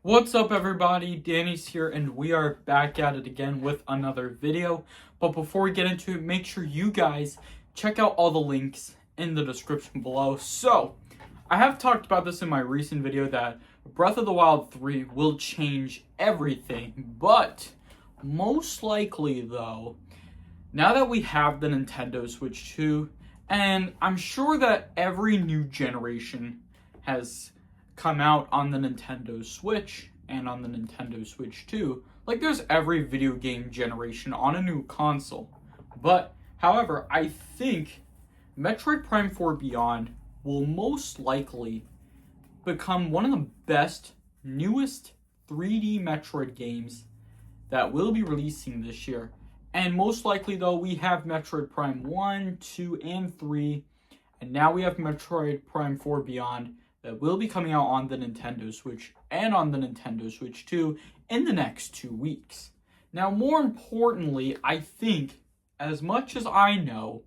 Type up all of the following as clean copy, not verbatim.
What's up everybody, Danny's here and we are back at it again with another video. But before we get into it, make sure you guys check out all the links in the description below. So, I have talked about this in my recent video that Breath of the Wild 3 will change everything, but most likely though, now that we have the Nintendo Switch 2, and I'm sure that every new generation has come out on the Nintendo Switch and on the Nintendo Switch 2, like there's every video game generation on a new console. But, however, I think Metroid Prime 4 Beyond will most likely become one of the best, newest 3D Metroid games that will be releasing this year. And most likely, though, we have Metroid Prime 1, 2, and 3, and now we have Metroid Prime 4 Beyond that will be coming out on the Nintendo Switch and on the Nintendo Switch 2 in the next 2 weeks. Now, more importantly, I think, as much as I know,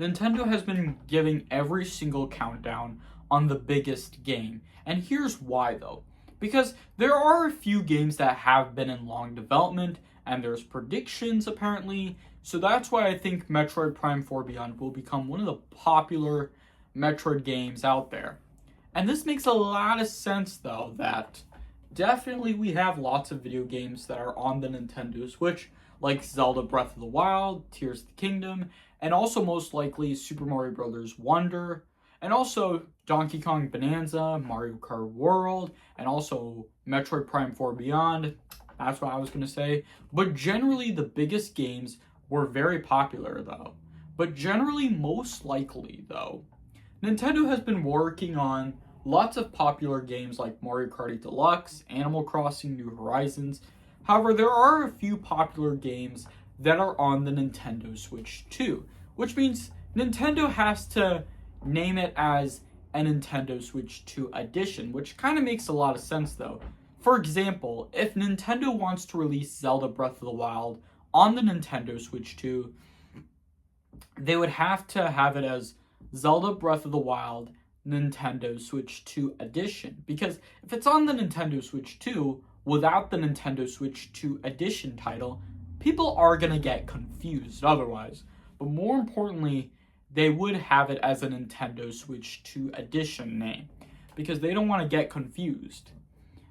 Nintendo has been giving every single countdown on the biggest game. And here's why, though. Because there are a few games that have been in long development, and there's predictions apparently. So that's why I think Metroid Prime 4 Beyond will become one of the popular Metroid games out there. And this makes a lot of sense though, that definitely we have lots of video games that are on the Nintendo Switch, like Zelda Breath of the Wild, Tears of the Kingdom, and also most likely Super Mario Bros. Wonder, and also Donkey Kong Bonanza, Mario Kart World, and also Metroid Prime 4 Beyond. That's what I was going to say. But generally, the biggest games were very popular, though. But generally, most likely, though, Nintendo has been working on lots of popular games like Mario Kart 8 Deluxe, Animal Crossing New Horizons. However, there are a few popular games that are on the Nintendo Switch 2, which means Nintendo has to name it as a Nintendo Switch 2 edition, which kind of makes a lot of sense, though. For example, if Nintendo wants to release Zelda Breath of the Wild on the Nintendo Switch 2, they would have to have it as Zelda Breath of the Wild Nintendo Switch 2 Edition. Because if it's on the Nintendo Switch 2 without the Nintendo Switch 2 Edition title, people are going to get confused otherwise. But more importantly, they would have it as a Nintendo Switch 2 Edition name, because they don't want to get confused.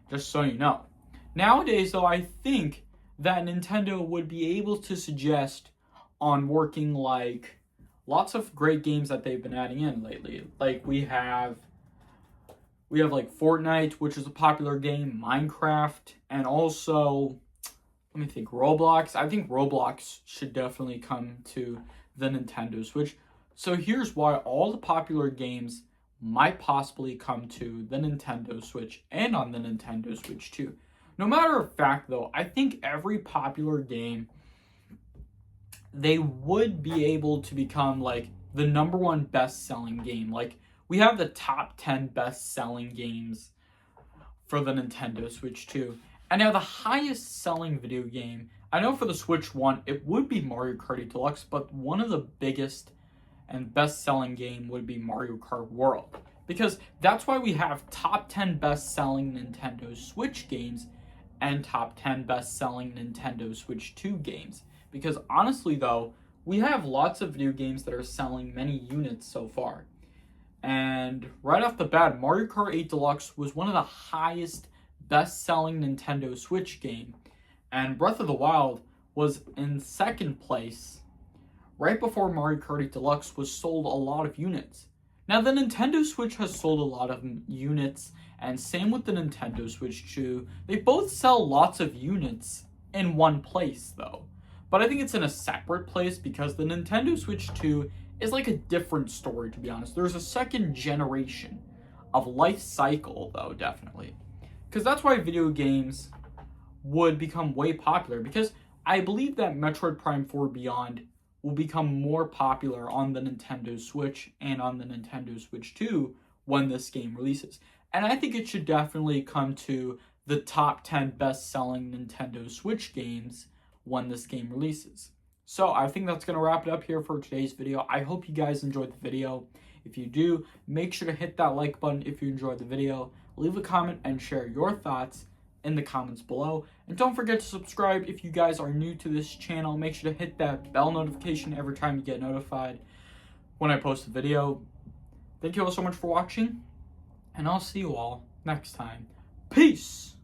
Just so you know. Nowadays, though, I think that Nintendo would be able to suggest on working like lots of great games that they've been adding in lately. Like we have like Fortnite, which is a popular game, Minecraft, and also let me think, Roblox. I think Roblox should definitely come to the Nintendo Switch. So here's why all the popular games might possibly come to the Nintendo Switch and on the Nintendo Switch 2. No matter of fact, though, I think every popular game, they would be able to become like the number one best-selling game. Like we have the top 10 best-selling games for the Nintendo Switch 2. And now the highest selling video game, I know for the Switch 1, it would be Mario Kart 8 Deluxe, but one of the biggest and best-selling game would be Mario Kart World. Because that's why we have top 10 best-selling Nintendo Switch games and top 10 best-selling Nintendo Switch 2 games. Because honestly, though, we have lots of video games that are selling many units so far. And right off the bat, Mario Kart 8 Deluxe was one of the highest best-selling Nintendo Switch game. And Breath of the Wild was in second place right before Mario Kart 8 Deluxe was sold a lot of units. Now, the Nintendo Switch has sold a lot of units, and same with the Nintendo Switch 2. They both sell lots of units in one place, though. But I think it's in a separate place because the Nintendo Switch 2 is like a different story, to be honest. There's a second generation of life cycle, though, definitely. Because that's why video games would become way popular, because I believe that Metroid Prime 4 Beyond will become more popular on the Nintendo Switch and on the Nintendo Switch 2 when this game releases. And I think it should definitely come to the top 10 best-selling Nintendo Switch games when this game releases. So I think that's going to wrap it up here for today's video. I hope you guys enjoyed the video. If you do, make sure to hit that like button if you enjoyed the video. leave a comment and share your thoughts in the comments below. And don't forget to subscribe if you guys are new to this channel. Make sure to hit that bell notification every time you get notified when I post a video. Thank you all so much for watching, and I'll see you all next time. Peace!